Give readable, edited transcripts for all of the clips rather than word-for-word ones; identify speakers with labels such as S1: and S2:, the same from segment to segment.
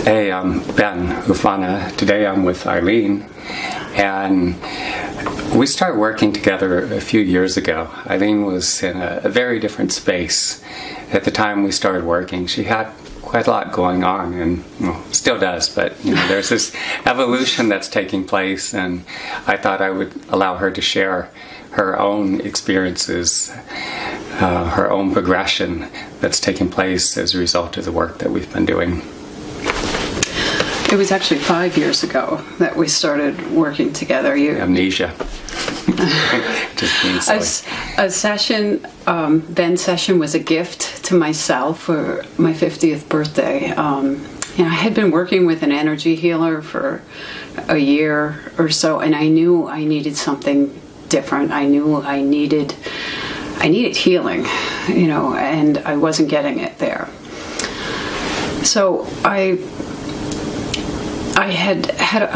S1: Hey, I'm Ben Ufana. Today I'm with Eileen, and we started working together a few years ago. Eileen was in a very different space at the time we started working. She had quite a lot going on, and still does, but there's this evolution that's taking place, and I thought I would allow her to share her own experiences, her own progression that's taking place as a result of the work that we've been doing.
S2: It was actually 5 years ago that we started working together.
S1: Amnesia. Just being silly.
S2: A session, Ben's session was a gift to myself for my 50th birthday. I had been working with an energy healer for a year or so, and I knew I needed something different. I knew I needed healing, and I wasn't getting it there. So I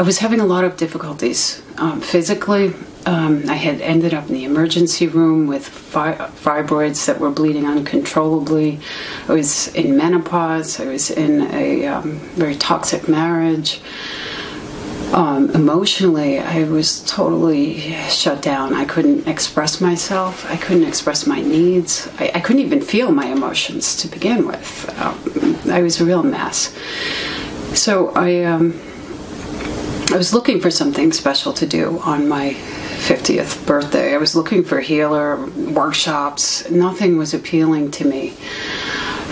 S2: was having a lot of difficulties physically. I had ended up in the emergency room with fibroids that were bleeding uncontrollably. I was in menopause. I was in a very toxic marriage. Emotionally, I was totally shut down. I couldn't express myself. I couldn't express my needs. I couldn't even feel my emotions to begin with. I was a real mess. So I was looking for something special to do on my 50th birthday. I was looking for healer workshops. Nothing was appealing to me.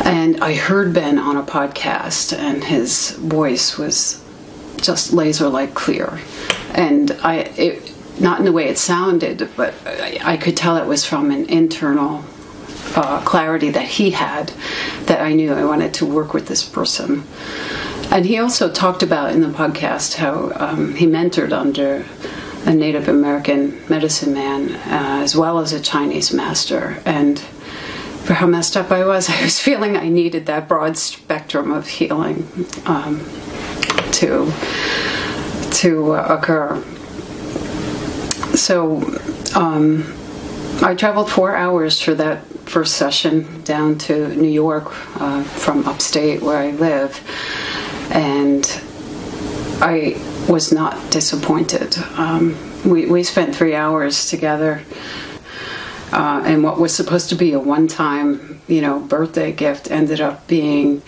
S2: And I heard Ben on a podcast, and his voice was just laser-like clear. And not in the way it sounded, but I could tell it was from an internal clarity that he had, that I knew I wanted to work with this person. And he also talked about in the podcast how he mentored under a Native American medicine man as well as a Chinese master. And for how messed up I was feeling I needed that broad spectrum of healing to occur. So I traveled 4 hours for that first session down to New York from upstate where I live. And I was not disappointed. We spent 3 hours together, and what was supposed to be a one-time, birthday gift ended up being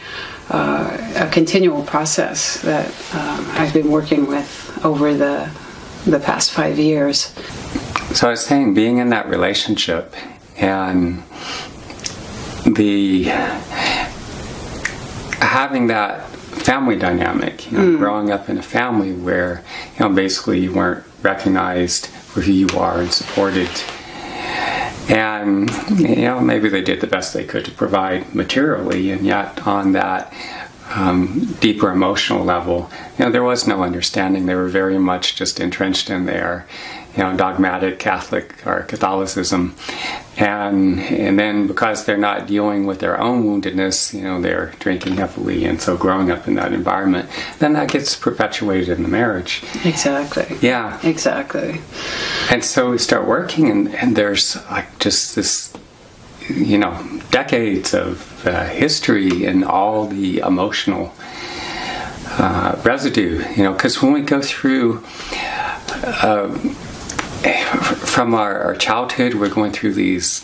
S2: a continual process that I've been working with over the past 5 years.
S1: So I was saying, being in that relationship and having that family dynamic, growing up in a family where, basically you weren't recognized for who you are and supported. And, maybe they did the best they could to provide materially, and yet on that deeper emotional level, there was no understanding. They were very much just entrenched in their, dogmatic Catholicism. And then because they're not dealing with their own woundedness, they're drinking heavily, and so growing up in that environment, then that gets perpetuated in the marriage.
S2: Exactly.
S1: Yeah.
S2: Exactly.
S1: And so we start working, and there's just this, decades of history and all the emotional residue, because when we go through from our childhood, we're going through these,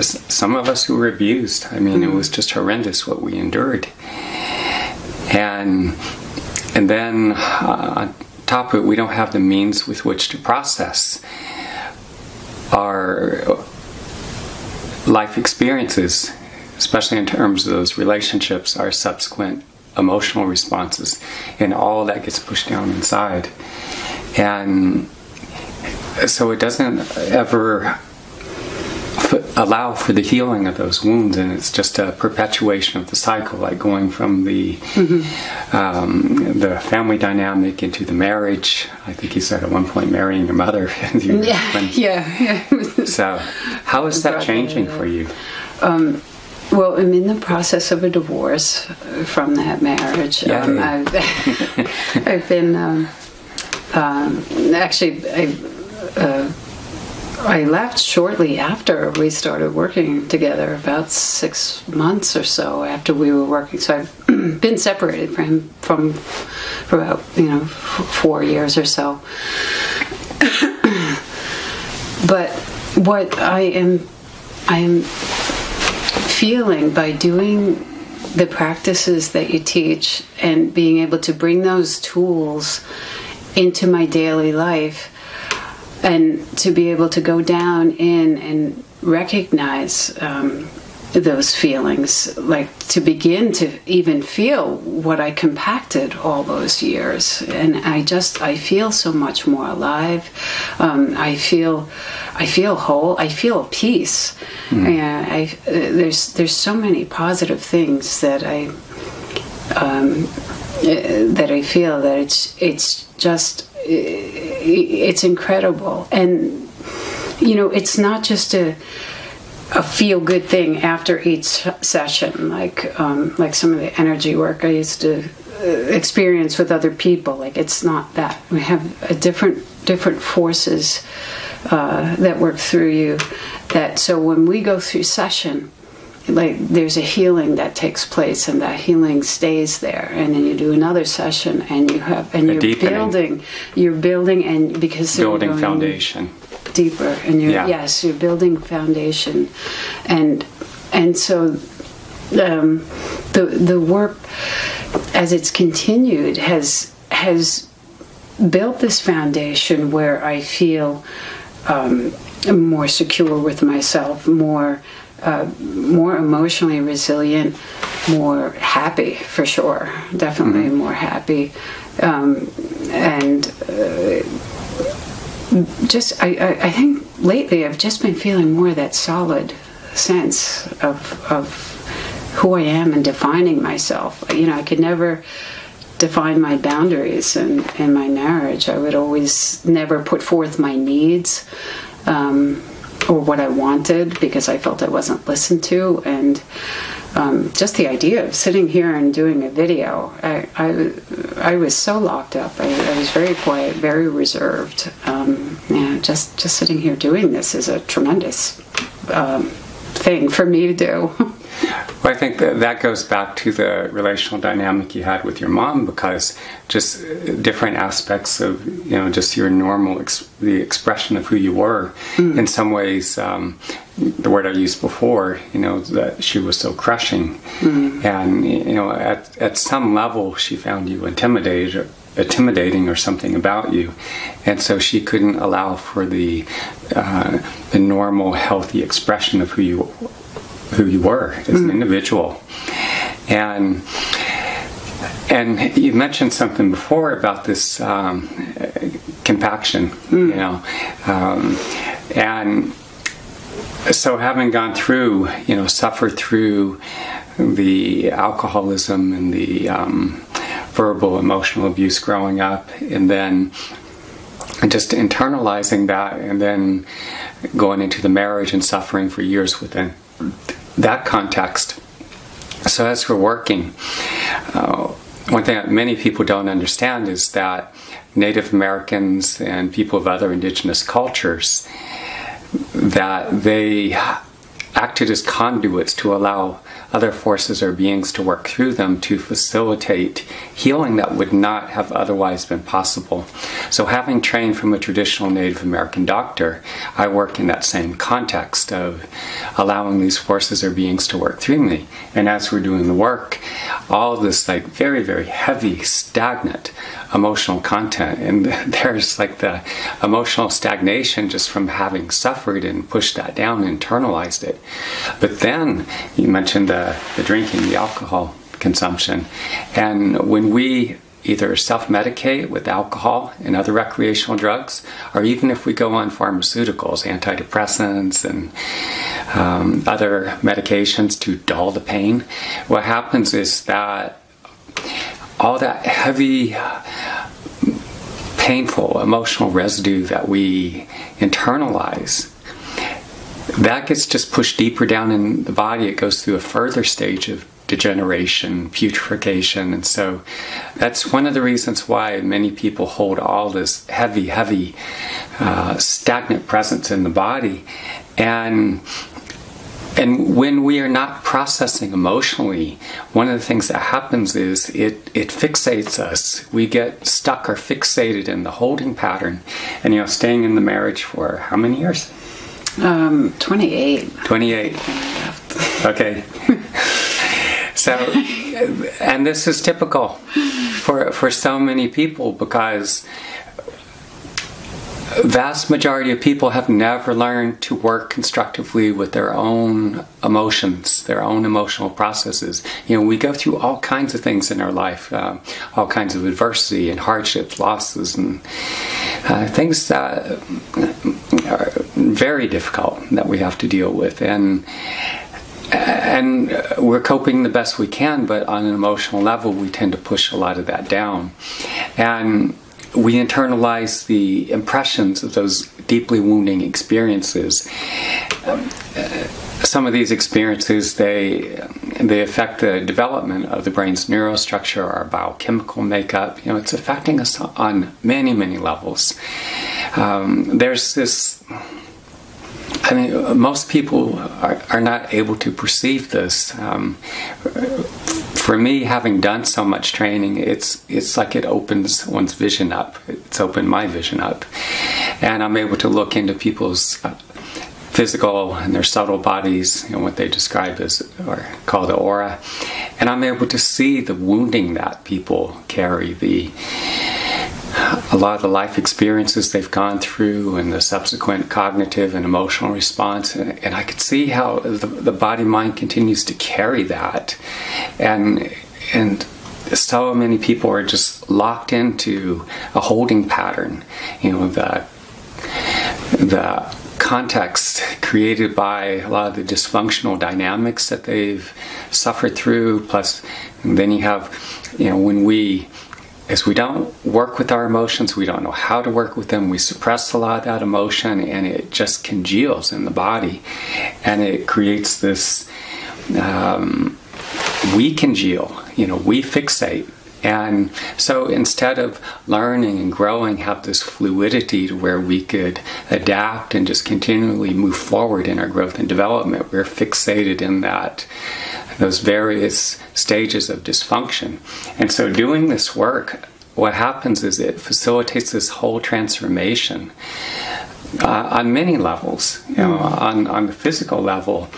S1: some of us who were abused. It was just horrendous what we endured. And then on top of it, we don't have the means with which to process our life experiences, especially in terms of those relationships, our subsequent emotional responses, and all that gets pushed down inside. And so it doesn't ever allow for the healing of those wounds, and it's just a perpetuation of the cycle, like going from the family dynamic into the marriage. I think you said at one point marrying your mother.
S2: Yeah.
S1: So how is that changing for you?
S2: Well, I'm in the process of a divorce from that marriage. I've been actually I left shortly after we started working together, about 6 months or so after we were working. So I've been separated from him for about 4 years or so. But what I am feeling by doing the practices that you teach and being able to bring those tools into my daily life, and to be able to go down in and recognize those feelings, like to begin to even feel what I compacted all those years, and I feel so much more alive. I feel whole. I feel peace, and there's so many positive things that I feel that it's incredible. And it's not just a feel-good thing after each session, like some of the energy work I used to experience with other people. Like, it's not that. We have a different forces that work through you. So when we go through session, like, there's a healing that takes place, and that healing stays there, and then you do another session, and you're building, and because
S1: building foundation
S2: deeper, and you're building foundation, and so the work as it's continued has built this foundation where I feel more secure with myself, more emotionally resilient, more happy, for sure, definitely more happy, and just I think lately I've just been feeling more of that solid sense of who I am and defining myself. I could never define my boundaries in my marriage. I would always never put forth my needs or what I wanted, because I felt I wasn't listened to. And just the idea of sitting here and doing a video, I was so locked up. I was very quiet, very reserved. Just sitting here doing this is a tremendous thing for me to do.
S1: Well, I think that goes back to the relational dynamic you had with your mom, because just different aspects of, just your normal, the expression of who you were. In some ways, the word I used before, that she was so crushing. And, at some level she found you intimidating or something about you. And so she couldn't allow for the normal, healthy expression of who you were as an individual. And you mentioned something before about this compaction, and so having gone through, suffered through the alcoholism and the verbal, emotional abuse growing up, and then just internalizing that, and then going into the marriage and suffering for years within that context. So as we're working, one thing that many people don't understand is that Native Americans and people of other indigenous cultures, that they acted as conduits to allow other forces or beings to work through them to facilitate healing that would not have otherwise been possible. So having trained from a traditional Native American doctor, I work in that same context of allowing these forces or beings to work through me. And as we're doing the work, all of this very, very heavy, stagnant emotional content, and there's the emotional stagnation just from having suffered and pushed that down, internalized it. But then you mentioned the drinking, the alcohol consumption, and when we either self-medicate with alcohol and other recreational drugs, or even if we go on pharmaceuticals, antidepressants and other medications to dull the pain, what happens is that all that heavy, painful emotional residue that we internalize, that gets just pushed deeper down in the body. It goes through a further stage of degeneration, putrefaction. And so that's one of the reasons why many people hold all this heavy, stagnant presence in the body. And when we are not processing emotionally, one of the things that happens is it fixates us. We get stuck or fixated in the holding pattern. And, staying in the marriage for how many years?
S2: 28.
S1: 28. Okay. So, and this is typical for so many people, because vast majority of people have never learned to work constructively with their own emotions, their own emotional processes. We go through all kinds of things in our life, all kinds of adversity and hardships, losses, and things that are very difficult that we have to deal with. And we're coping the best we can, but on an emotional level, we tend to push a lot of that down. And we internalize the impressions of those deeply wounding experiences. Some of these experiences, they affect the development of the brain's neurostructure, our biochemical makeup. It's affecting us on many, many levels. There's this... most people are not able to perceive this. For me, having done so much training, it's like it opens one's vision up. It's opened my vision up. And I'm able to look into people's physical and their subtle bodies, what they describe as, or call the aura. And I'm able to see the wounding that people carry, a lot of the life experiences they've gone through and the subsequent cognitive and emotional response. And I could see how the body-mind continues to carry that. And so many people are just locked into a holding pattern. The context created by a lot of the dysfunctional dynamics that they've suffered through. Plus, then you have, as we don't work with our emotions, we don't know how to work with them, we suppress a lot of that emotion, and it just congeals in the body. And it creates this, we congeal, we fixate. And so instead of learning and growing, have this fluidity to where we could adapt and just continually move forward in our growth and development, we're fixated in those various stages of dysfunction. And so doing this work, what happens is it facilitates this whole transformation on many levels. On the physical level,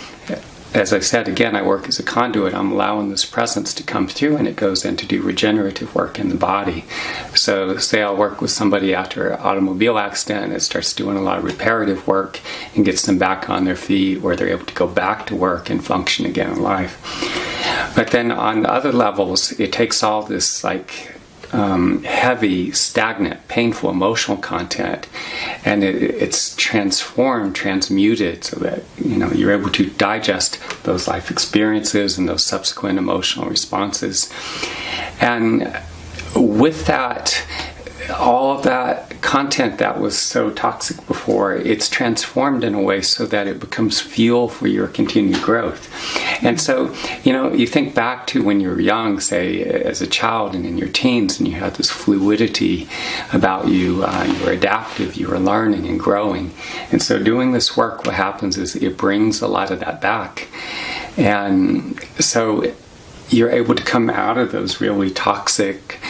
S1: as I said, again, I work as a conduit. I'm allowing this presence to come through, and it goes in to do regenerative work in the body. So say I'll work with somebody after an automobile accident, and it starts doing a lot of reparative work and gets them back on their feet, where they're able to go back to work and function again in life. But then on the other levels, it takes all this heavy, stagnant, painful emotional content, and it's transmuted so that you're able to digest those life experiences and those subsequent emotional responses. And with that, all of that content that was so toxic before, it's transformed in a way so that it becomes fuel for your continued growth. And so, you think back to when you were young, say as a child and in your teens, and you had this fluidity about you, you were adaptive, you were learning and growing. And so doing this work, what happens is it brings a lot of that back. And so you're able to come out of those really toxic,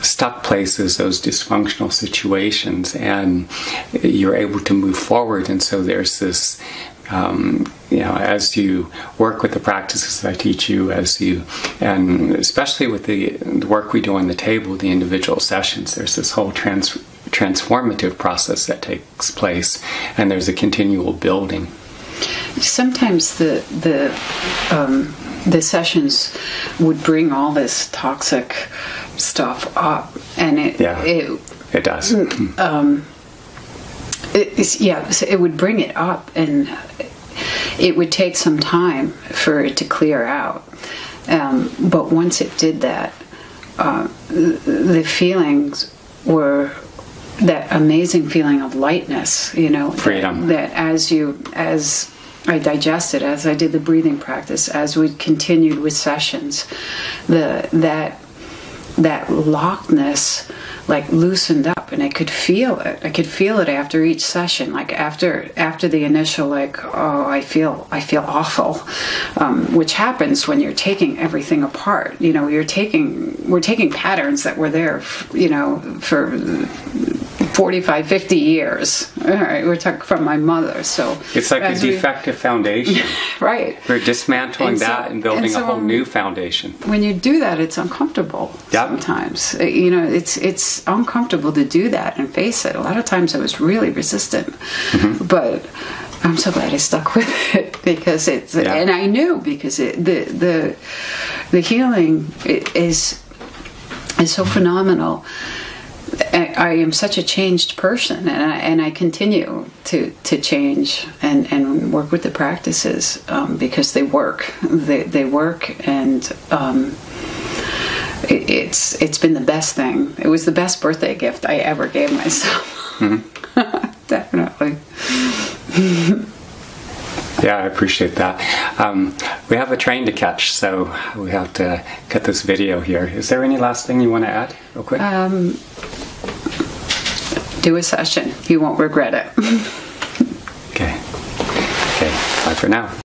S1: stuck places, those dysfunctional situations, and you're able to move forward. And so there's this, as you work with the practices I teach you, and especially with the work we do on the table, the individual sessions, there's this whole transformative process that takes place, and there's a continual building.
S2: Sometimes the sessions would bring all this toxic stuff up, and it
S1: does.
S2: It would bring it up, and it would take some time for it to clear out. But once it did that, the feelings were that amazing feeling of lightness,
S1: freedom.
S2: That as I digested as I did the breathing practice, as we continued with sessions, that lockedness like loosened up, and I could feel it. I could feel it after each session, like after the initial, like, oh, I feel awful, which happens when you're taking everything apart. You know, we're taking patterns that were there, you know, for 45, 50 years. All right, we're talking from my mother. So
S1: it's like a defective foundation.
S2: Right.
S1: We're dismantling that and building a whole new foundation.
S2: When you do that, it's uncomfortable.
S1: Yep.
S2: Sometimes. You know, it's uncomfortable to do that and face it. A lot of times I was really resistant. Mm-hmm. But I'm so glad I stuck with it, because it's, and I knew, because the healing is so phenomenal. I am such a changed person, and I continue to change and work with the practices, because they work. They work, and it's been the best thing. It was the best birthday gift I ever gave myself. Mm-hmm. Definitely.
S1: Yeah, I appreciate that. We have a train to catch, so we have to cut this video here. Is there any last thing you want to add, real quick?
S2: Do a session. You won't regret it.
S1: Okay. Bye for now.